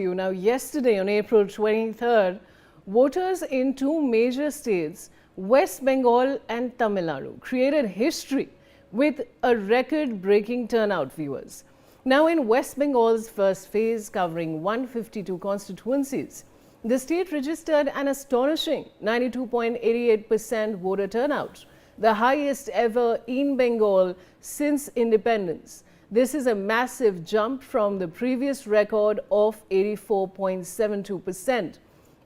Now, yesterday on April 23rd, voters in two major states, West Bengal and Tamil Nadu, created history with a record-breaking turnout, viewers. Now, in West Bengal's first phase, covering 152 constituencies, the state registered an astonishing 92.88% voter turnout, the highest ever in Bengal since independence. This is a massive jump from the previous record of 84.72%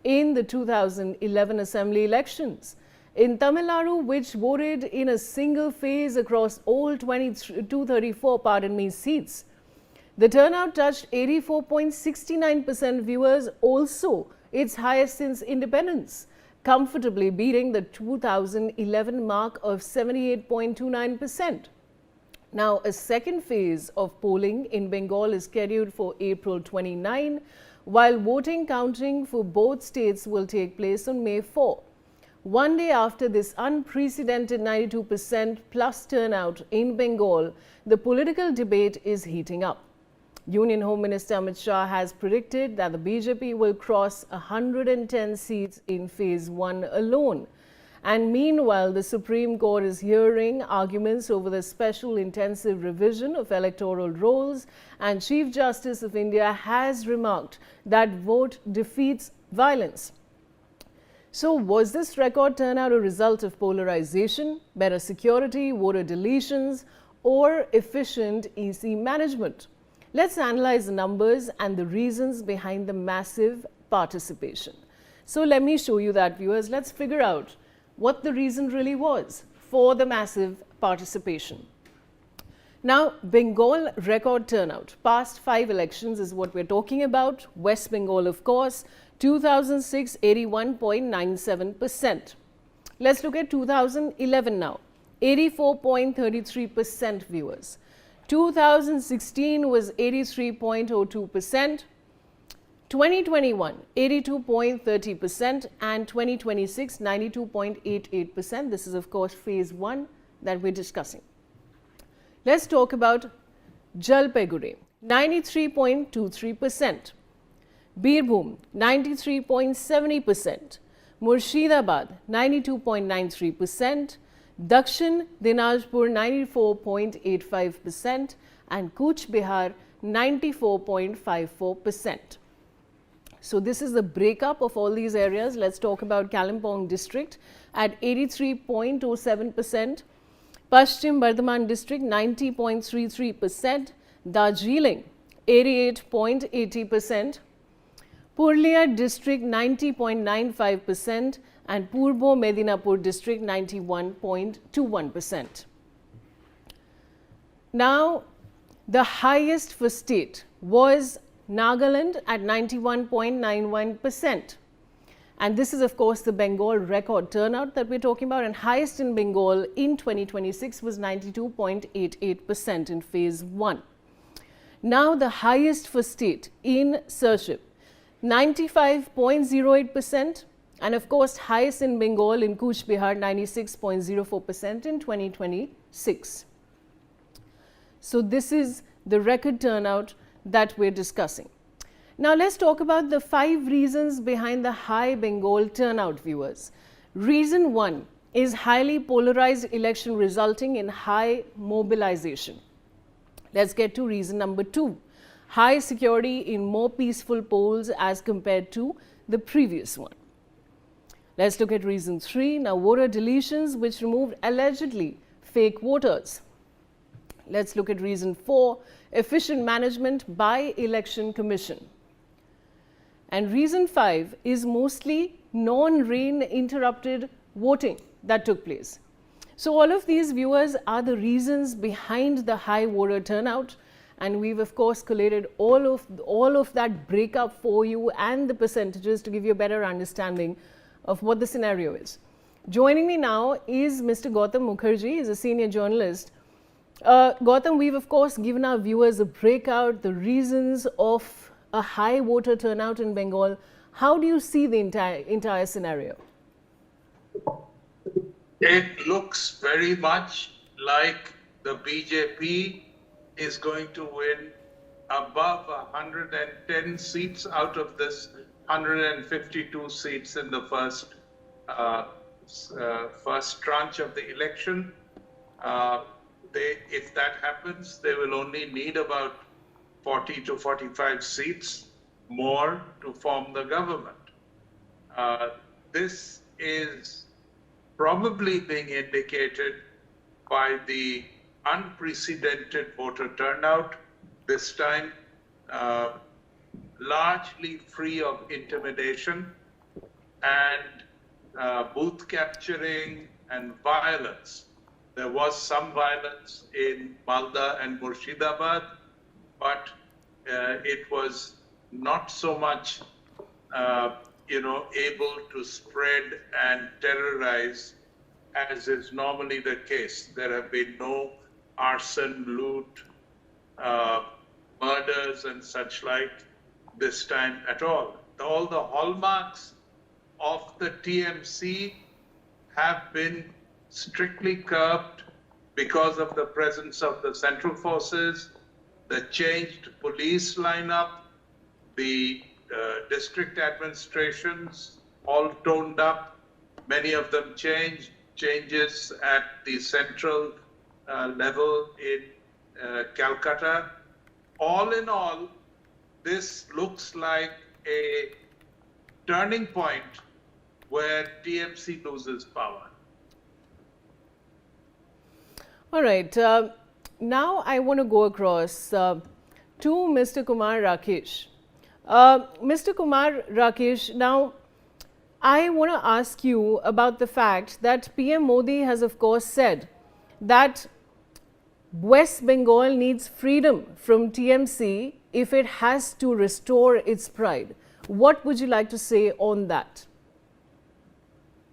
in the 2011 assembly elections. In Tamil Nadu, which voted in a single phase across all 234 seats, the turnout touched 84.69% viewers, also its highest since independence, comfortably beating the 2011 mark of 78.29%. Now, a second phase of polling in Bengal is scheduled for April 29, while voting counting for both states will take place on May 4. One day after this unprecedented 92% plus turnout in Bengal, the political debate is heating up. Union Home Minister Amit Shah has predicted that the BJP will cross 110 seats in Phase 1 alone. And meanwhile, the Supreme Court is hearing arguments over the special intensive revision of electoral rolls, and Chief Justice of India has remarked that vote defeats violence. So, was this record turnout a result of polarization, better security, voter deletions, or efficient EC management? Let's analyze the numbers and the reasons behind the massive participation. So, let me show you that, viewers. Let's figure out what the reason really was for the massive participation. Now, Bengal record turnout, past 5 elections is what we're talking about. West Bengal, of course, 2006, 81.97%. Let's look at 2011 now, 84.33% viewers. 2016 was 83.02%. 2021, 82.30%, and 2026, 92.88%. This is, of course, Phase 1 that we're discussing. Let's talk about Jalpaiguri, 93.23%, Birbhum, 93.70%, Murshidabad, 92.93%, Dakshin Dinajpur, 94.85%, and Cooch Behar, 94.54%. So, this is the breakup of all these areas. Let's talk about Kalimpong district at 83.07%, Paschim Bardhaman district 90.33%, Darjeeling 88.80%, Purlia district 90.95%, and Purbo Medinapur district 91.21%. Now, the highest for state was Nagaland at 91.91%. And this is, of course, the Bengal record turnout that we're talking about. And highest in Bengal in 2026 was 92.88% in Phase 1. Now, the highest for state in Sarchip, 95.08%. And, of course, highest in Bengal in Cooch Behar, 96.04% in 2026. So, this is the record turnout that we're discussing. Now, let's talk about the 5 reasons behind the high Bengal turnout, viewers. Reason 1 is highly polarized election resulting in high mobilization. Let's get to reason number 2, high security in more peaceful polls as compared to the previous one. Let's look at reason 3, now voter deletions which removed allegedly fake voters. Let's look at reason 4, efficient management by Election Commission. And reason 5 is mostly non-rain interrupted voting that took place. So, all of these, viewers, are the reasons behind the high voter turnout, and we've of course collated all of that breakup for you and the percentages to give you a better understanding of what the scenario is. Joining me now is Mr. Gautam Mukherjee. He's a senior journalist. Gautam, we've of course given our viewers a breakout, the reasons of a high voter turnout in Bengal. How do you see the entire scenario? It looks very much like the BJP is going to win above 110 seats out of this 152 seats in the uh, first tranche of the election. If that happens, they will only need about 40 to 45 seats more to form the government. This is probably being indicated by the unprecedented voter turnout this time, largely free of intimidation and booth capturing and violence. There was some violence in Malda and Murshidabad, but it was not so much able to spread and terrorize as is normally the case. There have been no arson, loot, murders and such like this time at all. All the hallmarks of the TMC have been strictly curbed because of the presence of the central forces, the changed police lineup, the district administrations all toned up, many of them changes at the central level in Calcutta. All in all, this looks like a turning point where TMC loses power. All right. Now I want to go across to Mr. Kumar Rakesh. Mr. Kumar Rakesh, now I want to ask you about the fact that PM Modi has of course said that West Bengal needs freedom from TMC if it has to restore its pride. What would you like to say on that?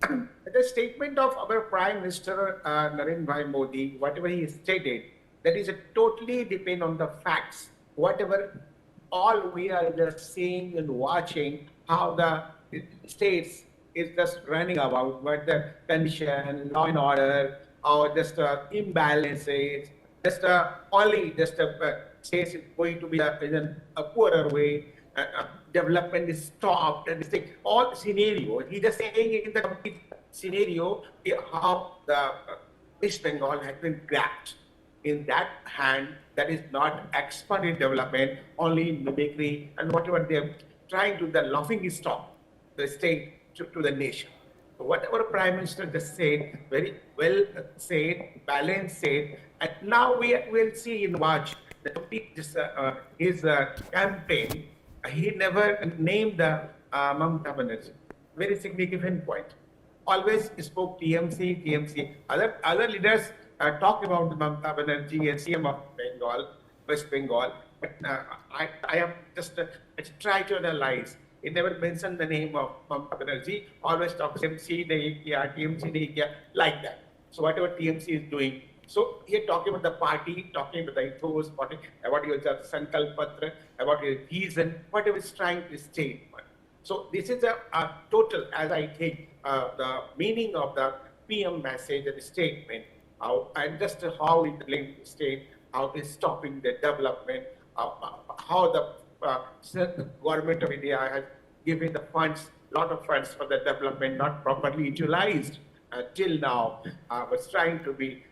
The statement of our Prime Minister Narendra Modi, whatever he stated, that is totally depend on the facts. Whatever all we are just seeing and watching how the states is just running about, what the condition, law and order, or just imbalances, just only just states is going to be in a poorer way. Development is stopped and all scenario. He just saying in the complete scenario how the West Bengal has been grabbed in that hand that is not expert in development, only in mimicry and whatever they are trying to the laughing stock the state to the nation. So whatever Prime Minister just said, very well said, balanced said, and now we will see in March the complete his campaign. He never named the Mamata Banerjee. Very significant point. Always spoke TMC. Other leaders talk about Mamata Banerjee and CM of Bengal, West Bengal. But I have just tried to analyze. He never mentioned the name of Mamata Banerjee. Always talks TMC, TMC, like that. So whatever TMC is doing. So here talking about the party, talking about the ethos, about your Sankalp Patra, about your reason, whatever is trying to state. So this is a total, as I think, the meaning of the PM message and the statement, and just how it linked the state, how it is stopping the development, how the government of India has given the funds, lot of funds for the development, not properly utilized till now, was trying to be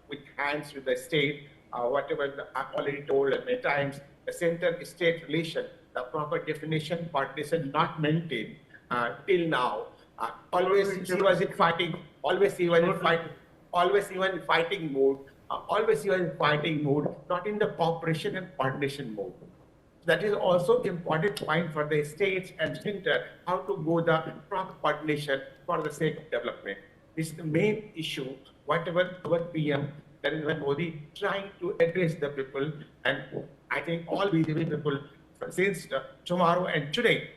with hands with the state, whatever I already told many times, the center-state relation, the proper definition, partition not maintained till now. Always he was in fighting, always he was in fighting, always he was in fighting mode, always he was in fighting mode, not in the cooperation and coordination mode. That is also important point for the states and center, how to go the proper coordination for the sake of development. This is the main issue, whatever our PM, that is when Modi trying to address the people, and I think all BJP people, since tomorrow and today,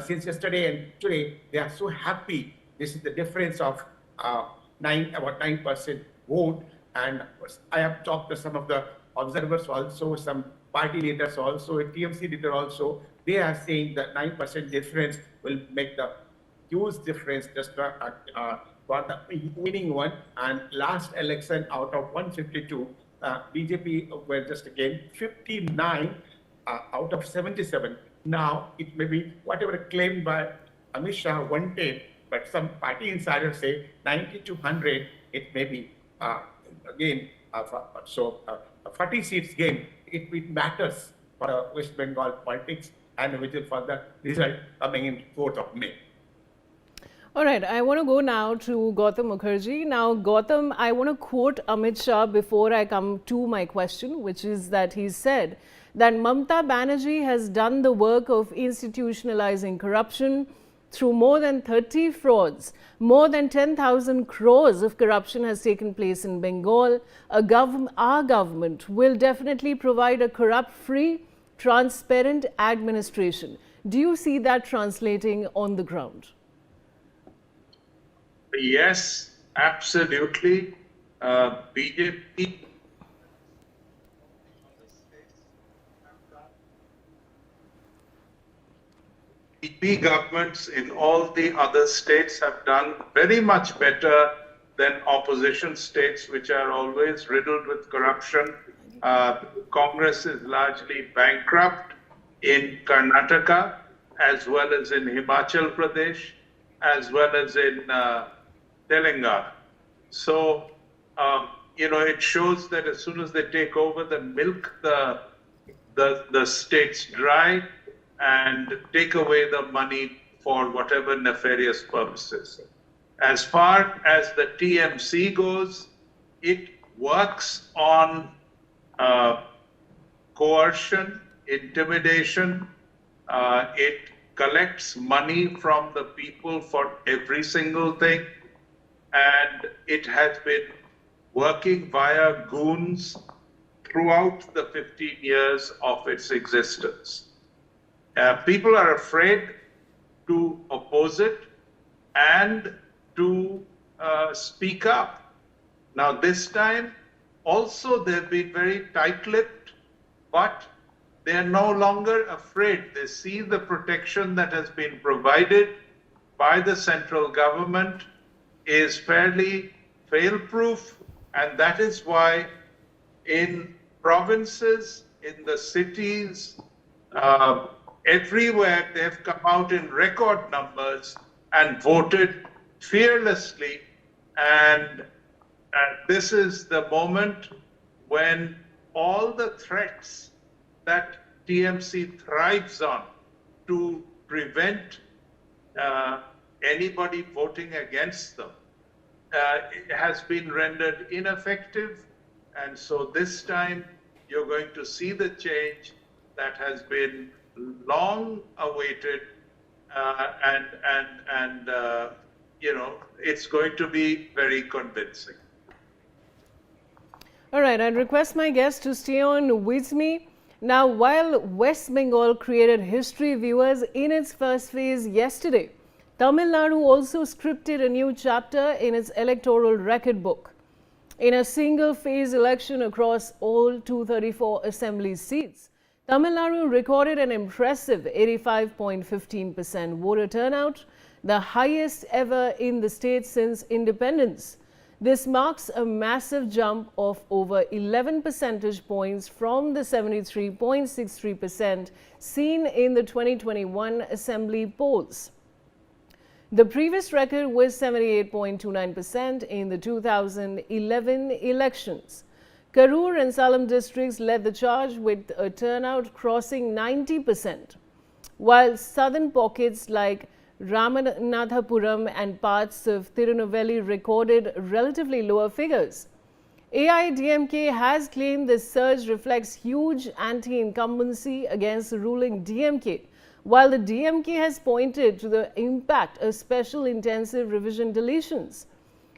since yesterday and today, they are so happy. This is the difference of about 9% vote, and I have talked to some of the observers also, some party leaders also, a TMC leader also. They are saying that 9% difference will make the huge difference just for the winning one. And last election out of 152, BJP were just again 59 out of 77. Now it may be whatever claimed by Amit Shah 110, but some party insiders say 90 to 100. It may be again 40 seats game. It matters for West Bengal politics and which is for the result coming in 4th of May. All right, I want to go now to Gautam Mukherjee. Now, Gautam, I want to quote Amit Shah before I come to my question, which is that he said that Mamata Banerjee has done the work of institutionalizing corruption through more than 30 frauds. More than 10,000 crores of corruption has taken place in Bengal. Our government will definitely provide a corrupt-free, transparent administration. Do you see that translating on the ground? Yes, absolutely. BJP governments in all the other states have done very much better than opposition states, which are always riddled with corruption. Congress is largely bankrupt in Karnataka, as well as in Himachal Pradesh, as well as in Telangana. So, it shows that as soon as they take over, they milk the states dry and take away the money for whatever nefarious purposes. As far as the TMC goes, it works on coercion, intimidation. It collects money from the people for every single thing. And it has been working via goons throughout the 15 years of its existence. People are afraid to oppose it and to speak up. Now, this time, also, they've been very tight-lipped, but they are no longer afraid. They see the protection that has been provided by the central government is fairly fail-proof, and that is why in provinces, in the cities, everywhere they have come out in record numbers and voted fearlessly. And this is the moment when all the threats that TMC thrives on to prevent anybody voting against them has been rendered ineffective. And so this time you're going to see the change that has been long awaited, and it's going to be very convincing. All right, I'd request my guests to stay on with me. Now, while West Bengal created history, viewers, in its first phase yesterday, Tamil Nadu also scripted a new chapter in its electoral record book. In a single-phase election across all 234 assembly seats, Tamil Nadu recorded an impressive 85.15% voter turnout, the highest ever in the state since independence. This marks a massive jump of over 11 percentage points from the 73.63% seen in the 2021 assembly polls. The previous record was 78.29% in the 2011 elections. Karur and Salem districts led the charge with a turnout crossing 90%, while southern pockets like Ramanathapuram and parts of Tirunelveli recorded relatively lower figures. AIDMK has claimed this surge reflects huge anti-incumbency against the ruling DMK, while the DMK has pointed to the impact of special intensive revision deletions.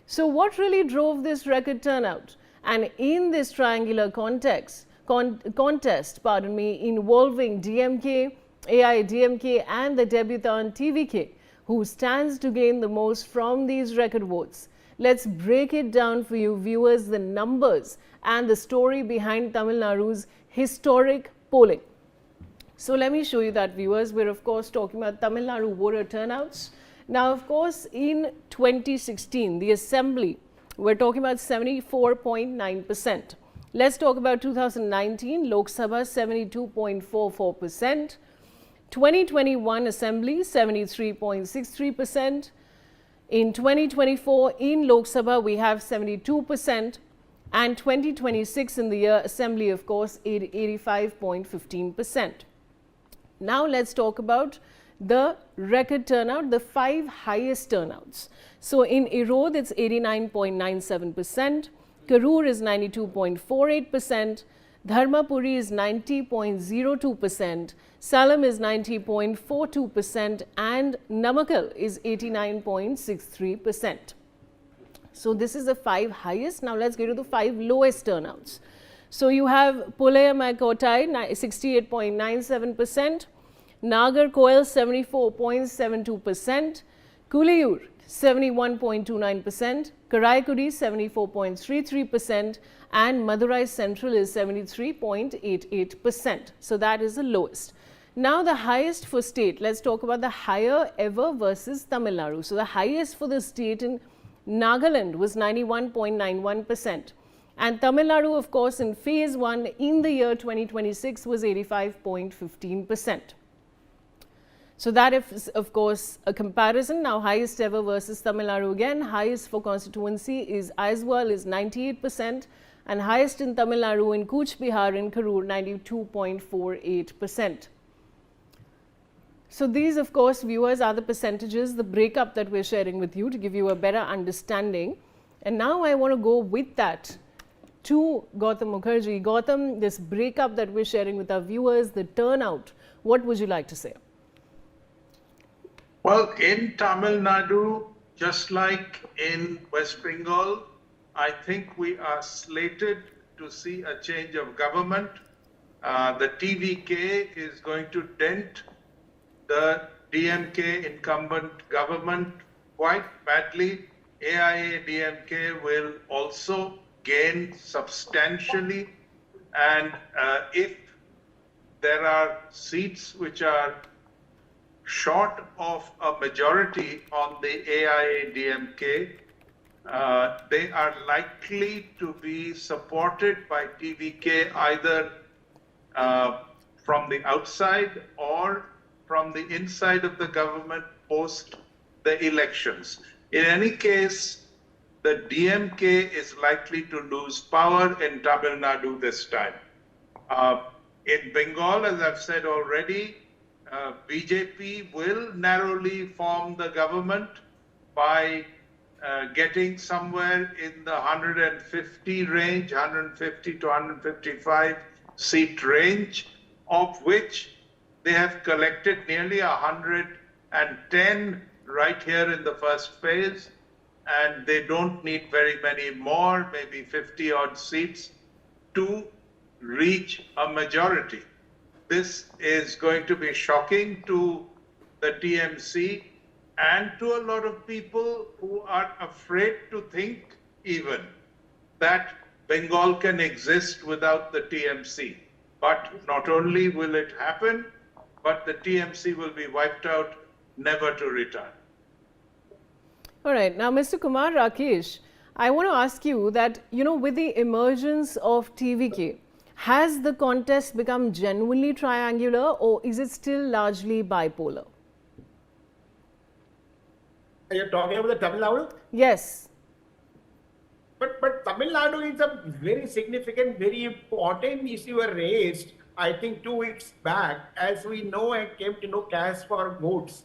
So what really drove this record turnout? And in this triangular contest involving DMK, AIDMK and the debutant TVK, who stands to gain the most from these record votes? Let's break it down for you viewers, the numbers and the story behind Tamil Nadu's historic polling. So let me show you that, viewers. We're of course talking about Tamil Nadu voter turnouts. Now, of course, in 2016, the assembly, we're talking about 74.9%. Let's talk about 2019 Lok Sabha 72.44%, 2021 Assembly 73.63%. In 2024 in Lok Sabha we have 72%, and 2026 in the year Assembly of course 85.15%. Now let's talk about the record turnout, the 5 highest turnouts. So in Erode it's 89.97%, Karur is 92.48%, Dharmapuri is 90.02%, Salem is 90.42%, and Namakkal is 89.63%. So this is the 5 highest. Now let's go to the 5 lowest turnouts. So you have Pulaiamakotai 68.97%, Nagarkoil 74.72%, Kuliyur 71.29%, Karaikudi 74.33%, and Madurai Central is 73.88%. So that is the lowest. Now the highest for state. Let's talk about the higher ever versus Tamil Nadu. So the highest for the state in Nagaland was 91.91%. And Tamil Nadu, of course, in phase 1 in the year 2026 was 85.15%. So that is, of course, a comparison. Now, highest ever versus Tamil Nadu again. Highest for constituency is Aizawl is 98%, and highest in Tamil Nadu in Cooch Behar in Karur 92.48%. So these, of course, viewers, are the percentages, the breakup that we're sharing with you to give you a better understanding. And now I want to go with that to Gautam Mukherjee. Gautam, this breakup that we're sharing with our viewers, the turnout, what would you like to say? Well, in Tamil Nadu, just like in West Bengal, I think we are slated to see a change of government. The TVK is going to dent the DMK incumbent government quite badly. AIA-DMK will also gain substantially, and if there are seats which are short of a majority on the AIA-DMK, they are likely to be supported by TVK either from the outside or from the inside of the government post the elections. In any case, the DMK is likely to lose power in Tamil Nadu this time. In Bengal, as I've said already, BJP will narrowly form the government by getting somewhere in the 150 range, 150 to 155 seat range, of which they have collected nearly 110 right here in the first phase, and they don't need very many more, maybe 50 odd seats to reach a majority. This is going to be shocking to the TMC and to a lot of people who are afraid to think even that Bengal can exist without the TMC. But not only will it happen, but the TMC will be wiped out, never to return. All right. Now, Mr. Kumar Rakesh, I want to ask you that, with the emergence of TVK, has the contest become genuinely triangular, or is it still largely bipolar? Are you talking about the Tamil Nadu? Yes. But Tamil Nadu is a very significant, very important issue raised, I think 2 weeks back, as we know and came to know cash for votes.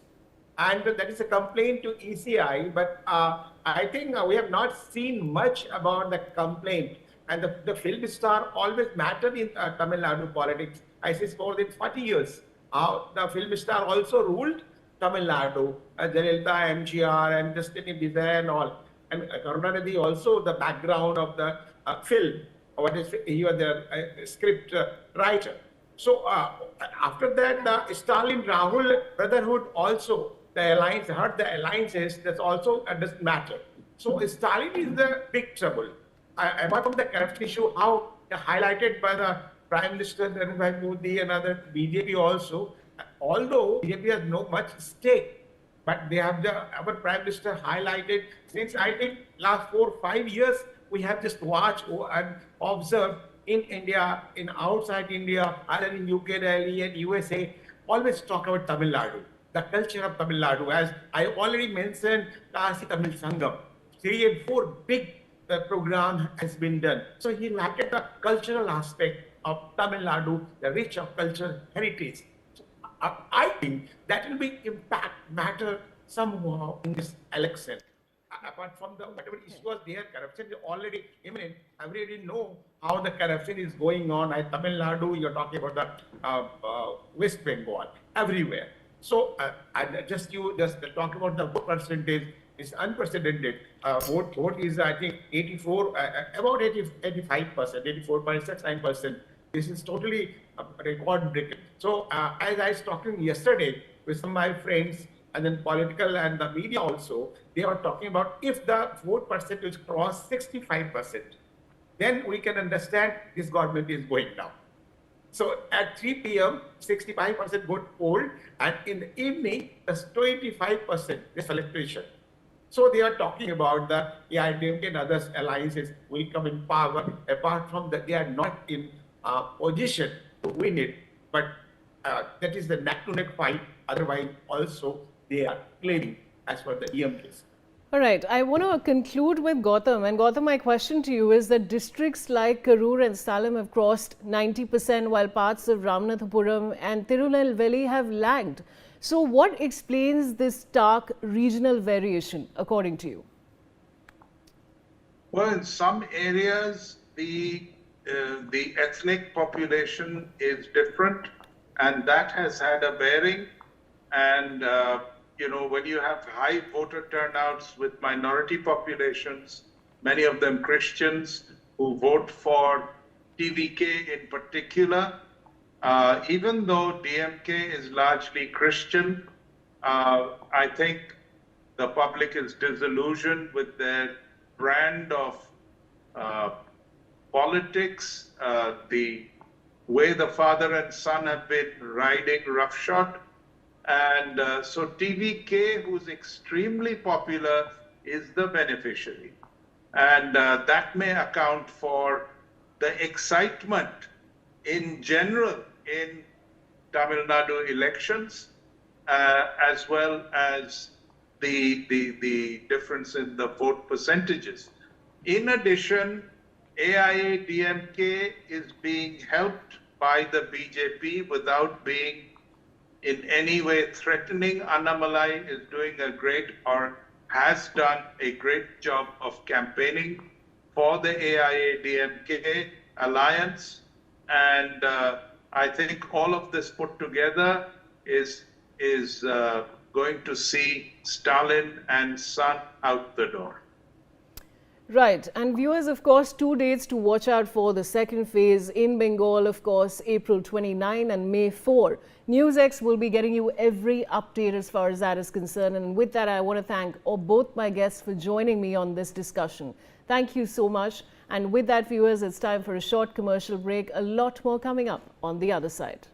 And that is a complaint to ECI, but I think we have not seen much about the complaint. And the film star always mattered in Tamil Nadu politics. I say more than 40 years. The film star also ruled Tamil Nadu, Jayalalitha, MGR, and Destiny Desire and all. And Karunanidhi also the background of the film. What is he was the script writer. So after that, Stalin Rahul Brotherhood also, the alliance, heard the alliances, that's also doesn't matter. So Stalin is the big trouble. Apart from the corruption issue, how highlighted by the Prime Minister Narendra Bhai Modi and other BJP also, although BJP has no much stake, but they have our Prime Minister highlighted since I think last 4 or 5 years, we have just watched and observed in India, in outside India, either in UK, Delhi, and USA, always talk about Tamil Nadu, the culture of Tamil Nadu. As I already mentioned, Kasi Tamil Sangam, 3 and 4 big program has been done. So he liked the cultural aspect of Tamil Nadu, the rich of culture heritage. So I think that will be impact matter somehow in this election. Apart from the whatever issue was there, corruption is already imminent. Everybody know how the corruption is going on. At Tamil Nadu, you're talking about the West Bengal, everywhere. So just talk about the vote percentage is unprecedented. Vote is I think 84, about 85%, 84.69%. This is totally record breaking. So as I was talking yesterday with some of my friends, and then political and the media also, they are talking about if the vote percentage cross 65%, then we can understand this government is going down. So at 3 p.m., 65% vote polled, and in the evening, that's 25% electoration. So they are talking about the AIDMK and other alliances will come in power. Apart from that, they are not in position to win it, but that is the neck-to-neck fight. Otherwise, also they are claiming as per the EMKs. All right, I want to conclude with Gautam. And Gautam, my question to you is that districts like Karur and Salem have crossed 90%, while parts of Ramanathapuram and Tirunelveli have lagged. So what explains this stark regional variation, according to you? Well, in some areas, the ethnic population is different, and that has had a bearing. And when you have high voter turnouts with minority populations, many of them Christians who vote for TVK in particular, even though DMK is largely Christian, I think the public is disillusioned with their brand of politics, the way the father and son have been riding roughshod. And so TVK, who's extremely popular, is the beneficiary. And that may account for the excitement in general in Tamil Nadu elections, as well as the difference in the vote percentages. In addition, AIA-DMK is being helped by the BJP without being in any way threatening. Annamalai is doing a great, or has done a great job of campaigning for the AIA-DMK alliance. And I think all of this put together is going to see Stalin and son out the door. Right. And viewers, of course, 2 dates to watch out for the second phase in Bengal, of course, April 29 and May 4. NewsX will be getting you every update as far as that is concerned. And with that, I want to thank both my guests for joining me on this discussion. Thank you so much. And with that, viewers, it's time for a short commercial break. A lot more coming up on the other side.